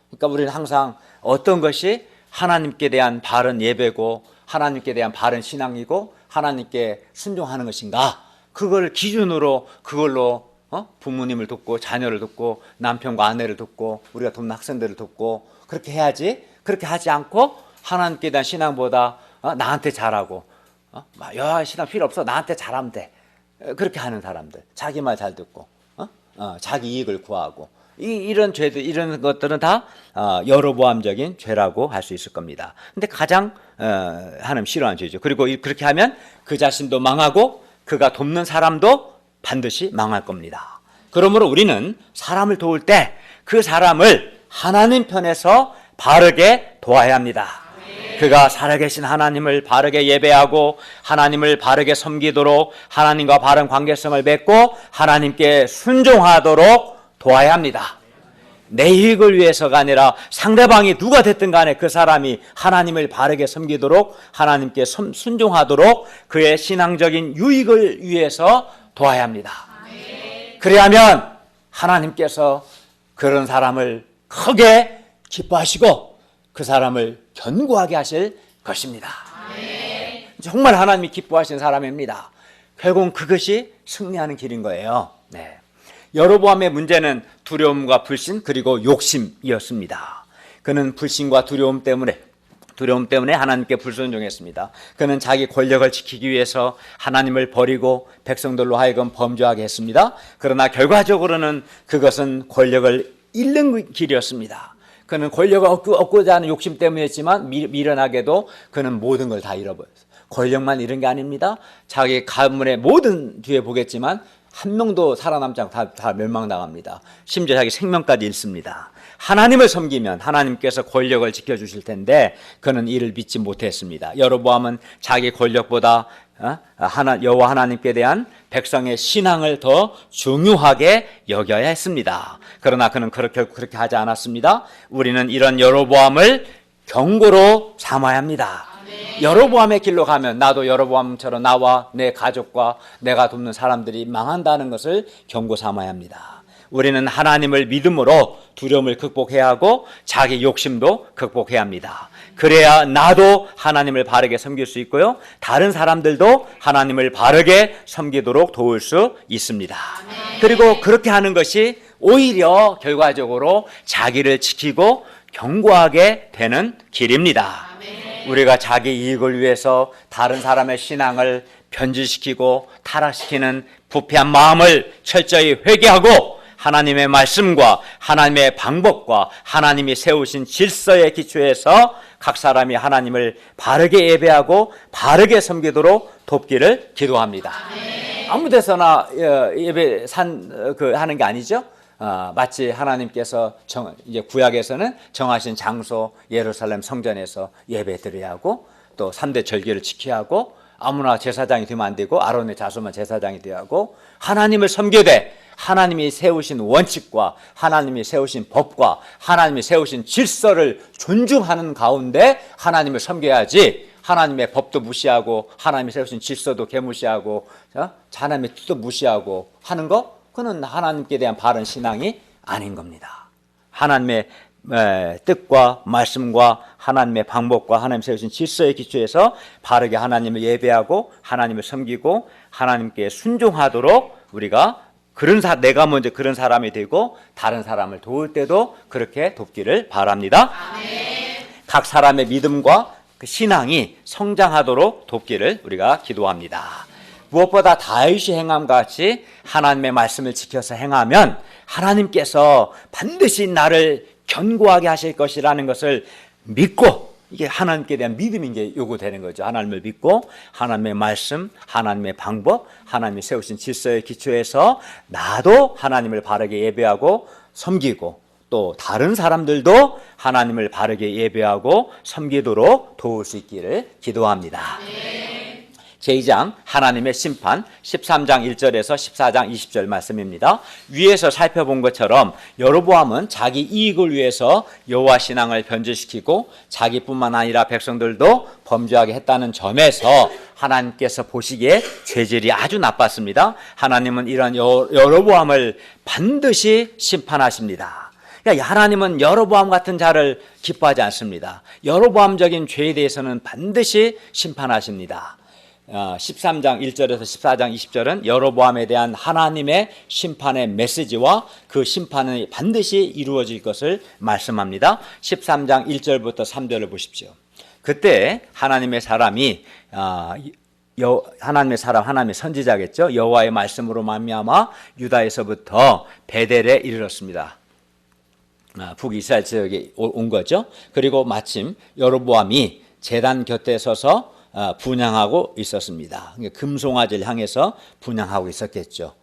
Speaker 1: 그러니까 우리는 항상 어떤 것이 하나님께 대한 바른 예배고 하나님께 대한 바른 신앙이고 하나님께 순종하는 것인가 그걸 기준으로 그걸로 부모님을 돕고 자녀를 돕고 남편과 아내를 돕고 우리가 돕는 학생들을 돕고 그 그렇게 해야지. 그렇게 하지 않고 하나님께 대한 신앙보다 나한테 잘하고 야 신앙 필요 없어 나한테 잘하면 돼. 그렇게 하는 사람들, 자기 말 잘 듣고 자기 이익을 구하고 이런 죄들, 이런 것들은 다 여로보암적인 죄라고 할 수 있을 겁니다. 근데 가장 하나님 싫어하는 죄죠. 그리고 그렇게 하면 그 자신도 망하고 그가 돕는 사람도 반드시 망할 겁니다. 그러므로 우리는 사람을 도울 때 그 사람을 하나님 편에서 바르게 도와야 합니다. 그가 살아계신 하나님을 바르게 예배하고 하나님을 바르게 섬기도록 하나님과 바른 관계성을 맺고 하나님께 순종하도록 도와야 합니다. 내 이익을 위해서가 아니라 상대방이 누가 됐든 간에 그 사람이 하나님을 바르게 섬기도록 하나님께 순종하도록 그의 신앙적인 유익을 위해서 도와야 합니다. 그래야면 하나님께서 그런 사람을 크게 기뻐하시고 그 사람을 견고하게 하실 것입니다. 정말 하나님이 기뻐하시는 사람입니다. 결국은 그것이 승리하는 길인 거예요. 네. 여로보암의 문제는 두려움과 불신 그리고 욕심이었습니다. 그는 불신과 두려움 때문에 하나님께 불순종했습니다. 그는 자기 권력을 지키기 위해서 하나님을 버리고 백성들로 하여금 범죄하게 했습니다. 그러나 결과적으로는 그것은 권력을 잃는 길이었습니다. 그는 권력을 얻고자 하는 욕심 때문이었지만 미련하게도 그는 모든 걸 다 잃어버렸어요. 권력만 잃은 게 아닙니다. 자기 가문의 모든 뒤에 보겠지만 한 명도 살아남지 않고 다 멸망당합니다. 심지어 자기 생명까지 잃습니다. 하나님을 섬기면 하나님께서 권력을 지켜주실 텐데 그는 이를 믿지 못했습니다. 여로보암은 자기 권력보다 여호와 하나님께 대한 백성의 신앙을 더 중요하게 여겨야 했습니다. 그러나 그는 그렇게 하지 않았습니다. 우리는 이런 여로보암을 경고로 삼아야 합니다. 여로보암의 길로 가면 나도 여로보암처럼 나와 내 가족과 내가 돕는 사람들이 망한다는 것을 경고 삼아야 합니다. 우리는 하나님을 믿음으로 두려움을 극복해야 하고 자기 욕심도 극복해야 합니다. 그래야 나도 하나님을 바르게 섬길 수 있고요. 다른 사람들도 하나님을 바르게 섬기도록 도울 수 있습니다. 그리고 그렇게 하는 것이 오히려 결과적으로 자기를 지키고 견고하게 되는 길입니다. 우리가 자기 이익을 위해서 다른 사람의 신앙을 변질시키고 타락시키는 부패한 마음을 철저히 회개하고 하나님의 말씀과 하나님의 방법과 하나님이 세우신 질서에 기초해서 각 사람이 하나님을 바르게 예배하고 바르게 섬기도록 돕기를 기도합니다. 아무 데서나 예배 하는 게 아니죠. 마치 하나님께서 이제 구약에서는 정하신 장소 예루살렘 성전에서 예배 드려야 하고 또 3대 절기를 지켜야 하고 아무나 제사장이 되면 안 되고 아론의 자손만 제사장이 되어야 하고 하나님을 섬기되 하나님이 세우신 원칙과 하나님이 세우신 법과 하나님이 세우신 질서를 존중하는 가운데 하나님을 섬겨야지 하나님의 법도 무시하고 하나님이 세우신 질서도 개무시하고 하나님의 뜻도 무시하고 하는 거 그는 하나님께 대한 바른 신앙이 아닌 겁니다. 하나님의 뜻과 말씀과 하나님의 방법과 하나님 세우신 질서에 기초해서 바르게 하나님을 예배하고 하나님을 섬기고 하나님께 순종하도록 우리가 내가 먼저 그런 사람이 되고 다른 사람을 도울 때도 그렇게 돕기를 바랍니다. 아멘. 각 사람의 믿음과 그 신앙이 성장하도록 돕기를 우리가 기도합니다. 무엇보다 다윗이 행함과 같이 하나님의 말씀을 지켜서 행하면 하나님께서 반드시 나를 견고하게 하실 것이라는 것을 믿고 이게 하나님께 대한 믿음이 이제 요구되는 거죠. 하나님을 믿고 하나님의 말씀, 하나님의 방법, 하나님이 세우신 질서에 기초해서 나도 하나님을 바르게 예배하고 섬기고 또 다른 사람들도 하나님을 바르게 예배하고 섬기도록 도울 수 있기를 기도합니다. 제2장 하나님의 심판 13장 1절에서 14장 20절 말씀입니다. 위에서 살펴본 것처럼 여로보암은 자기 이익을 위해서 여호와 신앙을 변질시키고 자기뿐만 아니라 백성들도 범죄하게 했다는 점에서 하나님께서 보시기에 죄질이 아주 나빴습니다. 하나님은 이런 여로보암을 반드시 심판하십니다. 하나님은 여로보암 같은 자를 기뻐하지 않습니다. 여로보암적인 죄에 대해서는 반드시 심판하십니다. 13장 1절에서 14장 20절은 여로보암에 대한 하나님의 심판의 메시지와 그 심판이 반드시 이루어질 것을 말씀합니다. 13장 1절부터 3절을 보십시오. 그때 하나님의 사람이 하나님의 선지자겠죠. 여호와의 말씀으로 말미암아 유다에서부터 베델에 이르렀습니다. 북이스라엘 지역에 온 거죠. 그리고 마침 여로보암이 제단 곁에 서서 분향하고 있었습니다. 금송아지를 향해서 분향하고 있었겠죠.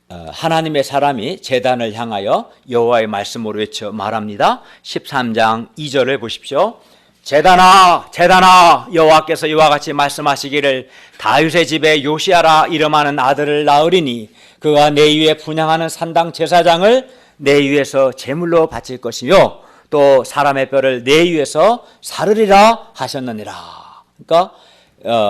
Speaker 1: 하나님의 사람이 제단을 향하여 여호와의 말씀으로 외쳐 말합니다. 13장 2절을 보십시오. 제단아 제단아, 여호와께서 이와 같이 말씀하시기를 다윗의 집에 요시야라 이름하는 아들을 낳으리니 그가 내 위에 분향하는 산당 제사장을 내 위에서 제물로 바칠 것이요 또 사람의 뼈를 내 위에서 사르리라 하셨느니라. 그러니까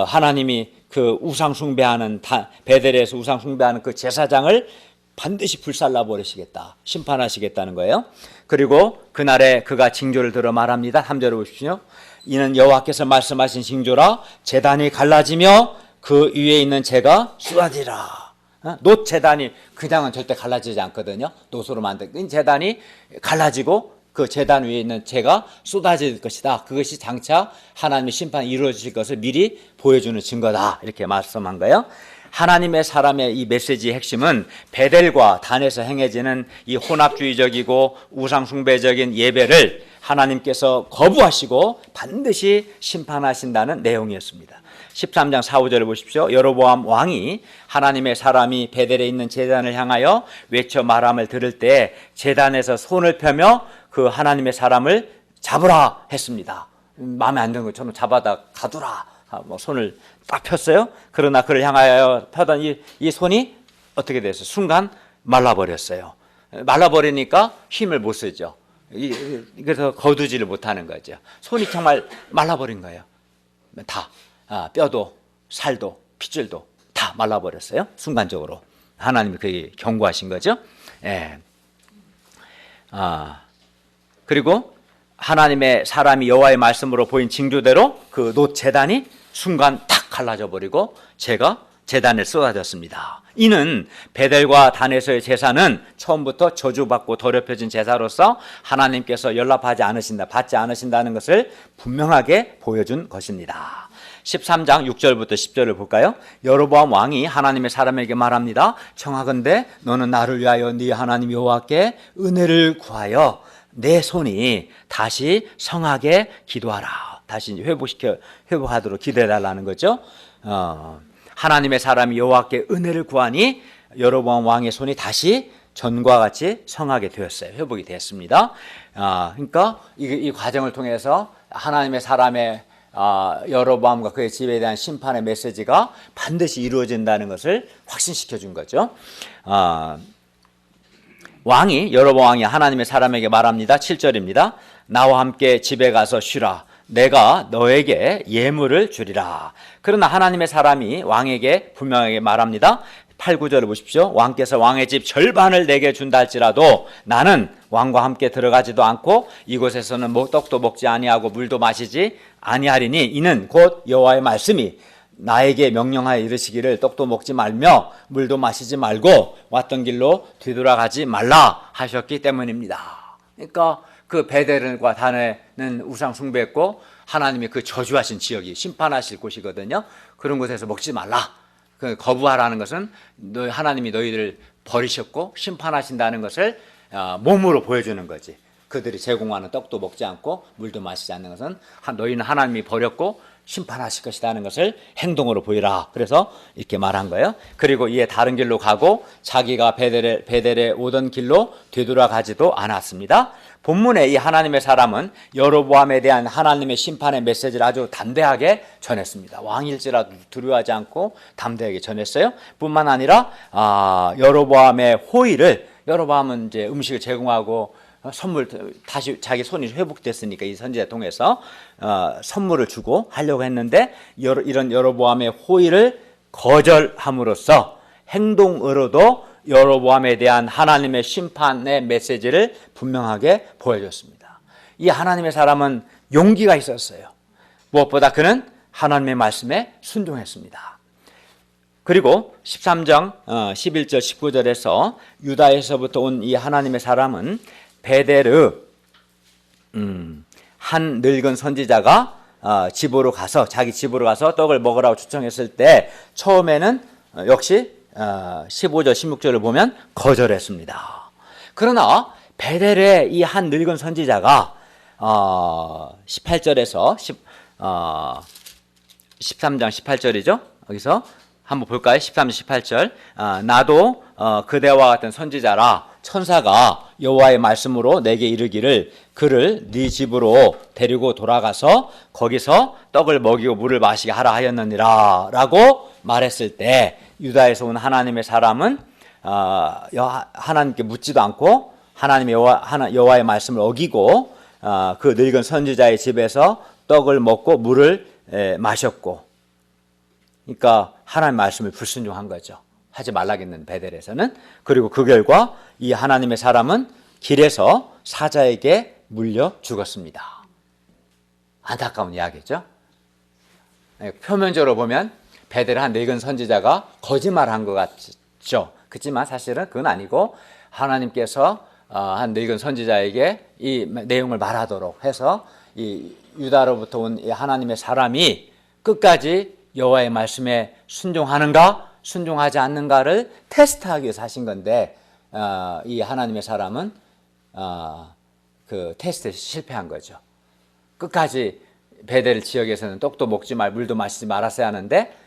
Speaker 1: 하나님이 그 우상 숭배하는 베델에서 우상 숭배하는 그 제사장을 반드시 불살라 버리시겠다, 심판하시겠다는 거예요. 그리고 그날에 그가 징조를 들어 말합니다. 3절을 보십시오. 이는 여호와께서 말씀하신 징조라, 제단이 갈라지며 그 위에 있는 재가 쏟아지라. 놋 제단이 그냥은 절대 갈라지지 않거든요. 놋으로 만든 제단이 갈라지고 그 제단 위에 있는 재가 쏟아질 것이다. 그것이 장차 하나님의 심판이 이루어질 것을 미리 보여주는 증거다. 이렇게 말씀한 거예요. 하나님의 사람의 이 메시지의 핵심은 베델과 단에서 행해지는 이 혼합주의적이고 우상숭배적인 예배를 하나님께서 거부하시고 반드시 심판하신다는 내용이었습니다. 13장 4, 5절을 보십시오. 여로보암 왕이 하나님의 사람이 베델에 있는 제단을 향하여 외쳐 말함을 들을 때 제단에서 손을 펴며 그 하나님의 사람을 잡으라 했습니다. 마음에 안 드는 것처럼 잡아다 가두라, 손을 딱 폈어요. 그러나 그를 향하여 펴던 이 손이 어떻게 됐어요? 순간 말라버렸어요. 말라버리니까 힘을 못 쓰죠. 그래서 거두지를 못하는 거죠. 손이 정말 말라버린 거예요. 다 뼈도 살도 핏줄도 다 말라버렸어요. 순간적으로 하나님이 그게 경고하신 거죠. 예. 그리고 하나님의 사람이 여호와의 말씀으로 보인 징조대로 그 놋 제단이 순간 탁 갈라져 버리고 제단에 쏟아졌습니다. 이는 베델과 단에서의 제사는 처음부터 저주받고 더럽혀진 제사로서 하나님께서 연락하지 않으신다, 받지 않으신다는 것을 분명하게 보여준 것입니다. 13장 6절부터 10절을 볼까요? 여로보암 왕이 하나님의 사람에게 말합니다. 청하건대 너는 나를 위하여 네 하나님 여호와께 은혜를 구하여 내 손이 다시 성하게 기도하라. 다시 회복하도록 기도해달라는 거죠. 하나님의 사람이 여호와께 은혜를 구하니 여로보암 왕의 손이 다시 전과 같이 성하게 되었어요. 회복이 됐습니다. 그러니까 이 과정을 통해서 하나님의 사람의 여로보암과 그의 집에 대한 심판의 메시지가 반드시 이루어진다는 것을 확신시켜 준 거죠. 여로보암 왕이 하나님의 사람에게 말합니다. 7절입니다. 나와 함께 집에 가서 쉬라. 내가 너에게 예물을 주리라. 그러나 하나님의 사람이 왕에게 분명하게 말합니다. 8, 9절을 보십시오. 왕께서 왕의 집 절반을 내게 준다 할지라도 나는 왕과 함께 들어가지도 않고 이곳에서는 떡도 먹지 아니하고 물도 마시지 아니하리니 이는 곧 여호와의 말씀이 나에게 명령하여 이르시기를 떡도 먹지 말며 물도 마시지 말고 왔던 길로 뒤돌아가지 말라 하셨기 때문입니다. 그러니까 그 베델과 단에는 우상 숭배했고 하나님이 그 저주하신 지역이 심판하실 곳이거든요. 그런 곳에서 먹지 말라. 그 거부하라는 것은 하나님이 너희들을 버리셨고 심판하신다는 것을 몸으로 보여주는 거지. 그들이 제공하는 떡도 먹지 않고 물도 마시지 않는 것은 너희는 하나님이 버렸고 심판하실 것이라는 것을 행동으로 보이라. 그래서 이렇게 말한 거예요. 그리고 이에 다른 길로 가고 자기가 베델에 오던 길로 되돌아가지도 않았습니다. 본문에 이 하나님의 사람은 여로보암에 대한 하나님의 심판의 메시지를 아주 담대하게 전했습니다. 왕일지라도 두려워하지 않고 담대하게 전했어요. 뿐만 아니라 여로보암의 호의를, 여로보암은 이제 음식을 제공하고 선물, 다시 자기 손이 회복됐으니까 이 선지자 통해서 선물을 주고 하려고 했는데 이런 여로보암의 호의를 거절함으로써 행동으로도 여로보암에 대한 하나님의 심판의 메시지를 분명하게 보여줬습니다. 이 하나님의 사람은 용기가 있었어요. 무엇보다 그는 하나님의 말씀에 순종했습니다. 그리고 13장 11절 19절에서 유다에서부터 온 이 하나님의 사람은 베데르 한 늙은 선지자가 집으로 가서 자기 집으로 가서 떡을 먹으라고 초청했을 때 처음에는 역시 15절 16절을 보면 거절했습니다. 그러나 베델의 이 한 늙은 선지자가 18절에서 13장 18절이죠. 여기서 한번 볼까요? 13절 18절 나도 그대와 같은 선지자라 천사가 여호와의 말씀으로 내게 이르기를 그를 네 집으로 데리고 돌아가서 거기서 떡을 먹이고 물을 마시게 하라 하였느니라 라고 말했을 때 유다에서 온 하나님의 사람은 하나님께 묻지도 않고 하나님의 여호와의 말씀을 어기고 그 늙은 선지자의 집에서 떡을 먹고 물을 마셨고, 그러니까 하나님의 말씀을 불순종한 거죠. 하지 말라겠는 베델에서는. 그리고 그 결과 이 하나님의 사람은 길에서 사자에게 물려 죽었습니다. 안타까운 이야기죠. 표면적으로 보면 베델 한 늙은 선지자가 거짓말한 것 같죠. 그렇지만 사실은 그건 아니고 하나님께서 한 늙은 선지자에게 이 내용을 말하도록 해서 이 유다로부터 온 이 하나님의 사람이 끝까지 여호와의 말씀에 순종하는가 순종하지 않는가를 테스트하기 위해서 하신 건데 이 하나님의 사람은 그 테스트에서 실패한 거죠. 끝까지 베델 지역에서는 떡도 먹지 말 물도 마시지 말았어야 하는데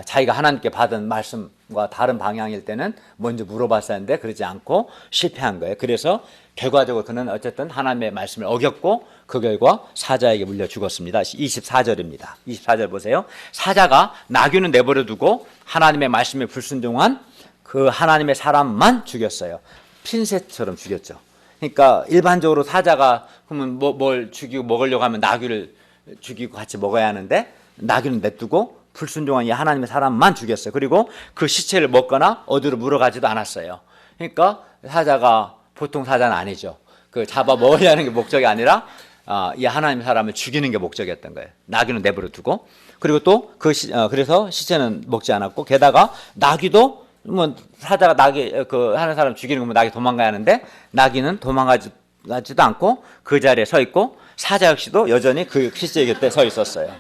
Speaker 1: 자기가 하나님께 받은 말씀과 다른 방향일 때는 먼저 물어봤어야 하는데 그러지 않고 실패한 거예요. 그래서 결과적으로 그는 어쨌든 하나님의 말씀을 어겼고 그 결과 사자에게 물려 죽었습니다. 24절입니다. 24절 보세요. 사자가 나귀는 내버려 두고 하나님의 말씀에 불순종한 그 하나님의 사람만 죽였어요. 핀셋처럼 죽였죠. 그러니까 일반적으로 사자가 그러면 뭘 죽이고 먹으려고 하면 나귀를 죽이고 같이 먹어야 하는데 나귀는 냅두고 불순종한 이 하나님의 사람만 죽였어요. 그리고 그 시체를 먹거나 어디로 물어가지도 않았어요. 그러니까 사자가 보통 사자는 아니죠. 그 잡아 먹으려는 게 목적이 아니라 이 하나님의 사람을 죽이는 게 목적이었던 거예요. 나귀는 내버려 두고. 그리고 또 그래서 시체는 먹지 않았고, 게다가 나귀도 뭐 사자가 나귀 그 하는 사람 죽이는 거면 나귀 도망가야 하는데 나귀는 도망가지도 않고 그 자리에 서 있고 사자 역시도 여전히 그 시체 곁에 서 있었어요.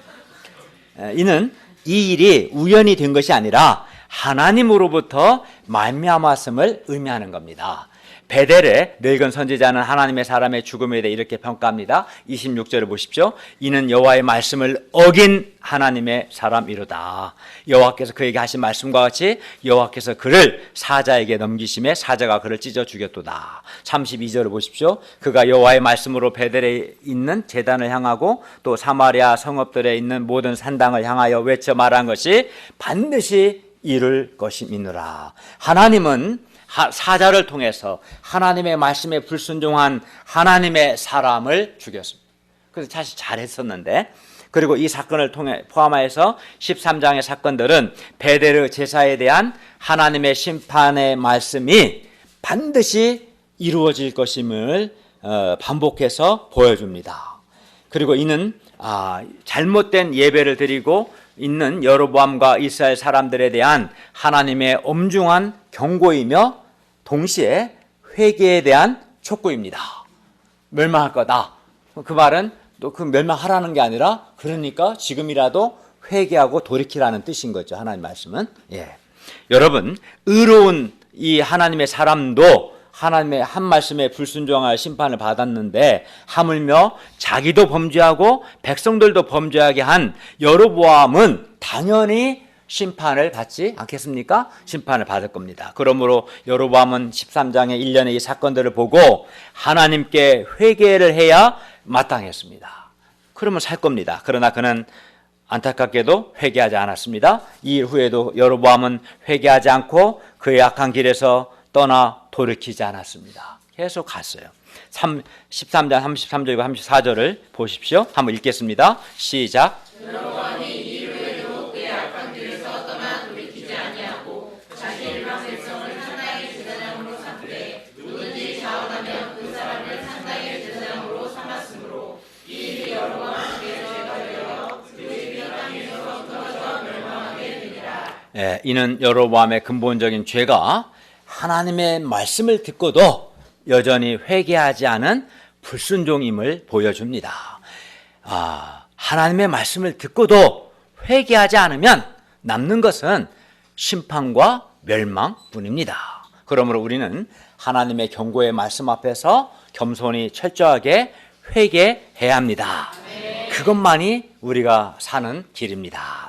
Speaker 1: 이는 이 일이 우연히 된 것이 아니라 하나님으로부터 말미암았음을 의미하는 겁니다. 베델의 늙은 선지자는 하나님의 사람의 죽음에 대해 이렇게 평가합니다. 26절을 보십시오. 이는 여호와의 말씀을 어긴 하나님의 사람이로다. 여호와께서 그에게 하신 말씀과 같이 여호와께서 그를 사자에게 넘기심에 사자가 그를 찢어 죽였도다. 32절을 보십시오. 그가 여호와의 말씀으로 베델에 있는 제단을 향하고 또 사마리아 성읍들에 있는 모든 산당을 향하여 외쳐 말한 것이 반드시 이룰 것임이니라. 하나님은 사자를 통해서 하나님의 말씀에 불순종한 하나님의 사람을 죽였습니다. 그래서 사실 잘했었는데, 그리고 이 사건을 통해 포함해서 13장의 사건들은 베델의 제사에 대한 하나님의 심판의 말씀이 반드시 이루어질 것임을 반복해서 보여줍니다. 그리고 이는 잘못된 예배를 드리고 있는 여로보암과 이스라엘 사람들에 대한 하나님의 엄중한 경고이며 동시에 회개에 대한 촉구입니다. 멸망할 거다. 그 말은 또 그 멸망하라는 게 아니라 그러니까 지금이라도 회개하고 돌이키라는 뜻인 거죠. 하나님 말씀은. 여러분, 의로운 이 하나님의 사람도 하나님의 한 말씀에 불순종할 심판을 받았는데 하물며 자기도 범죄하고 백성들도 범죄하게 한 여로보암은 당연히 심판을 받지 않겠습니까? 심판을 받을 겁니다. 그러므로 여로보암은 13장의 일련의 이 사건들을 보고 하나님께 회개를 해야 마땅했습니다. 그러면 살 겁니다. 그러나 그는 안타깝게도 회개하지 않았습니다. 이 일 후에도 여로보암은 회개하지 않고 그의 악한 길에서 떠나 돌이키지 않았습니다. 계속 갔어요. 13장 33절과 34절을 보십시오. 한번 읽겠습니다. 시작.
Speaker 2: 여로보암이 이 후에도 그의 악한 길에서 떠나 돌이키지 아니하고 자기 일방 백성을 산당의 제사장으로 삼되 누구든지 자원하면 그 사람을 산당의 제사장으로 삼았으므로 이 일이 여로보암 집에 죄가 되어 그 집이 땅에서
Speaker 1: 이는 여로보암의 근본적인 죄가 하나님의 말씀을 듣고도 여전히 회개하지 않은 불순종임을 보여줍니다. 하나님의 말씀을 듣고도 회개하지 않으면 남는 것은 심판과 멸망뿐입니다. 그러므로 우리는 하나님의 경고의 말씀 앞에서 겸손히 철저하게 회개해야 합니다. 그것만이 우리가 사는 길입니다.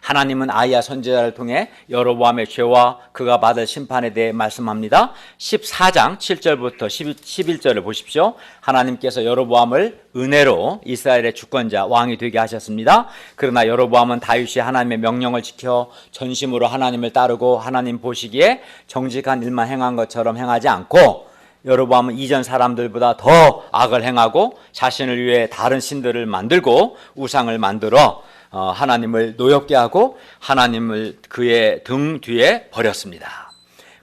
Speaker 1: 하나님은 아이야 선지자를 통해 여로보암의 죄와 그가 받을 심판에 대해 말씀합니다. 14장 7절부터 11절을 보십시오. 하나님께서 여로보암을 은혜로 이스라엘의 주권자 왕이 되게 하셨습니다. 그러나 여로보암은 다윗이 하나님의 명령을 지켜 전심으로 하나님을 따르고 하나님 보시기에 정직한 일만 행한 것처럼 행하지 않고, 여로보암은 이전 사람들보다 더 악을 행하고 자신을 위해 다른 신들을 만들고 우상을 만들어 하나님을 노엽게 하고 하나님을 그의 등 뒤에 버렸습니다.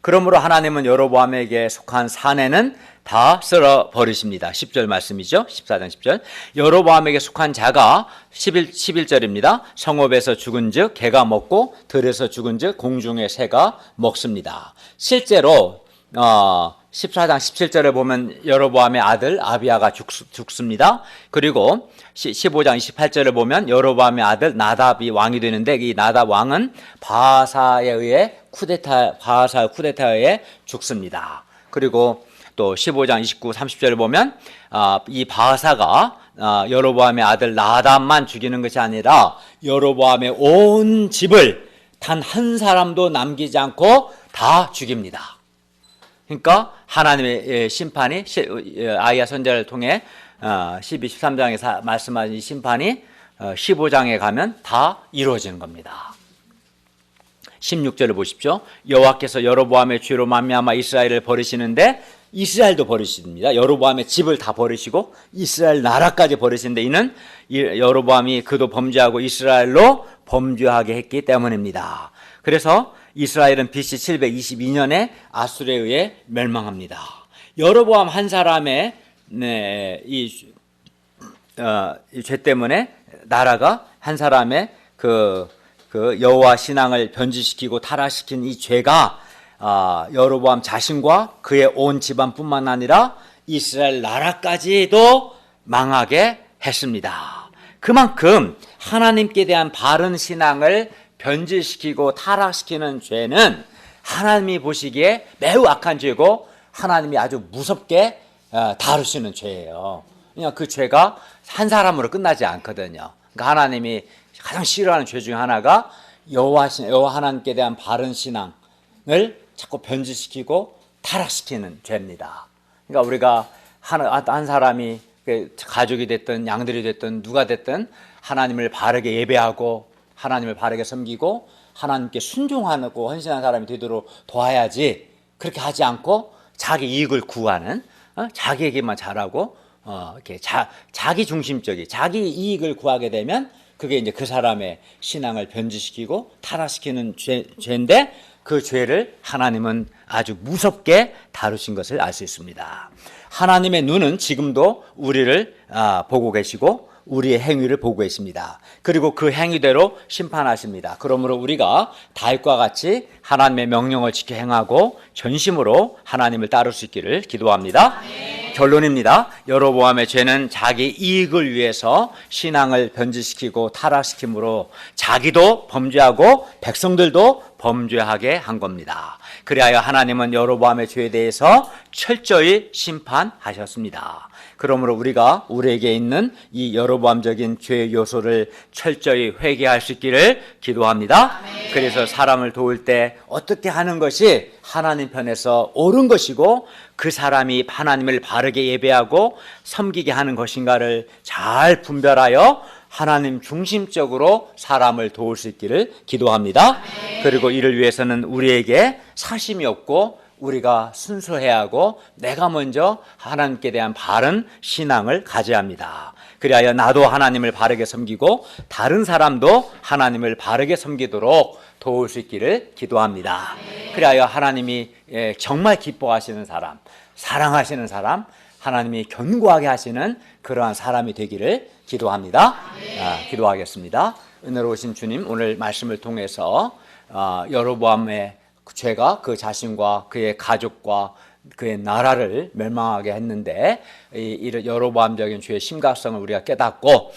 Speaker 1: 그러므로 하나님은 여로보암에게 속한 사내는 다 쓸어 버리십니다. 10절 말씀이죠. 14장 10절. 여로보암에게 속한 자가 11절입니다. 성읍에서 죽은 즉 개가 먹고 들에서 죽은 즉 공중의 새가 먹습니다. 실제로 14장 17절에 보면 여로보암의 아들 아비야가 죽습니다. 그리고 15장 28절에 보면 여로보암의 아들 나답이 왕이 되는데, 이 나답 왕은 바하사에 의해 바하사 쿠데타에 의해 죽습니다. 그리고 또 15장 29, 30절에 보면 이 바하사가 여로보암의 아들 나답만 죽이는 것이 아니라 여로보암의 온 집을 단 한 사람도 남기지 않고 다 죽입니다. 그러니까 하나님의 심판이 아이야 선지자를 통해 12, 13장에 말씀하신 이 심판이 15장에 가면 다 이루어지는 겁니다. 16절을 보십시오. 여호와께서 여로보암의 죄로 말미암아 이스라엘을 버리시는데 이스라엘도 버리십니다. 여로보암의 집을 다 버리시고 이스라엘 나라까지 버리시는데, 이는 여로보암이 그도 범죄하고 이스라엘로 범죄하게 했기 때문입니다. 그래서 이스라엘은 BC 722년에 아수르에 의해 멸망합니다. 여로보암 한 사람의 이 죄 때문에 나라가 한 사람의 그 여호와 신앙을 변질시키고 타락시킨 이 죄가 여로보암 자신과 그의 온 집안뿐만 아니라 이스라엘 나라까지도 망하게 했습니다. 그만큼 하나님께 대한 바른 신앙을 변질시키고 타락시키는 죄는 하나님이 보시기에 매우 악한 죄고 하나님이 아주 무섭게 다루시는 죄예요. 그냥 그 죄가 한 사람으로 끝나지 않거든요. 그러니까 하나님이 가장 싫어하는 죄 중에 하나가 여호와 하나님께 대한 바른 신앙을 자꾸 변질시키고 타락시키는 죄입니다. 그러니까 우리가 한 사람이 가족이 됐든 양들이 됐든 누가 됐든 하나님을 바르게 예배하고 하나님을 바르게 섬기고 하나님께 순종하고 헌신한 사람이 되도록 도와야지, 그렇게 하지 않고 자기 이익을 구하는, 자기에게만 잘하고 이렇게 자기 중심적인 자기 이익을 구하게 되면 그게 이제 그 사람의 신앙을 변질시키고 타락시키는 죄인데, 그 죄를 하나님은 아주 무섭게 다루신 것을 알 수 있습니다. 하나님의 눈은 지금도 우리를 보고 계시고 우리의 행위를 보고 계십니다. 그리고 그 행위대로 심판하십니다. 그러므로 우리가 다윗과 같이 하나님의 명령을 지켜 행하고 전심으로 하나님을 따를 수 있기를 기도합니다. 결론입니다. 여로보암의 죄는 자기 이익을 위해서 신앙을 변질시키고 타락시키므로 자기도 범죄하고 백성들도 범죄하게 한 겁니다. 그리하여 하나님은 여로보암의 죄에 대해서 철저히 심판하셨습니다. 그러므로 우리가 우리에게 있는 이 여로보암적인 죄의 요소를 철저히 회개할 수 있기를 기도합니다. 그래서 사람을 도울 때 어떻게 하는 것이 하나님 편에서 옳은 것이고 그 사람이 하나님을 바르게 예배하고 섬기게 하는 것인가를 잘 분별하여 하나님 중심적으로 사람을 도울 수 있기를 기도합니다. 그리고 이를 위해서는 우리에게 사심이 없고 우리가 순수해야 하고 내가 먼저 하나님께 대한 바른 신앙을 가져야 합니다. 그리하여 나도 하나님을 바르게 섬기고 다른 사람도 하나님을 바르게 섬기도록 도울 수 있기를 기도합니다. 그리하여 하나님이 정말 기뻐하시는 사람, 사랑하시는 사람, 하나님이 견고하게 하시는 그러한 사람이 되기를 기도합니다. 기도하겠습니다. 은혜로우신 주님, 오늘 말씀을 통해서 여로보암의 죄가 그 자신과 그의 가족과 그의 나라를 멸망하게 했는데 이 여로보암적인 죄의 심각성을 우리가 깨닫고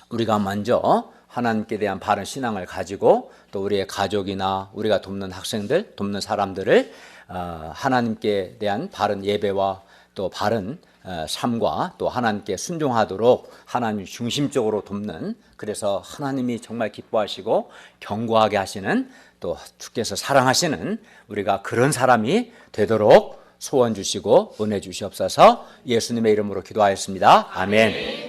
Speaker 1: 우리가 먼저 하나님께 대한 바른 신앙을 가지고 또 우리의 가족이나 우리가 돕는 학생들, 돕는 사람들을 하나님께 대한 바른 예배와 또 바른 삶과 또 하나님께 순종하도록 하나님 중심적으로 돕는, 그래서 하나님이 정말 기뻐하시고 견고하게 하시는, 또 주께서 사랑하시는 우리가 그런 사람이 되도록 소원 주시고 은혜 주시옵소서. 예수님의 이름으로 기도하였습니다. 아멘.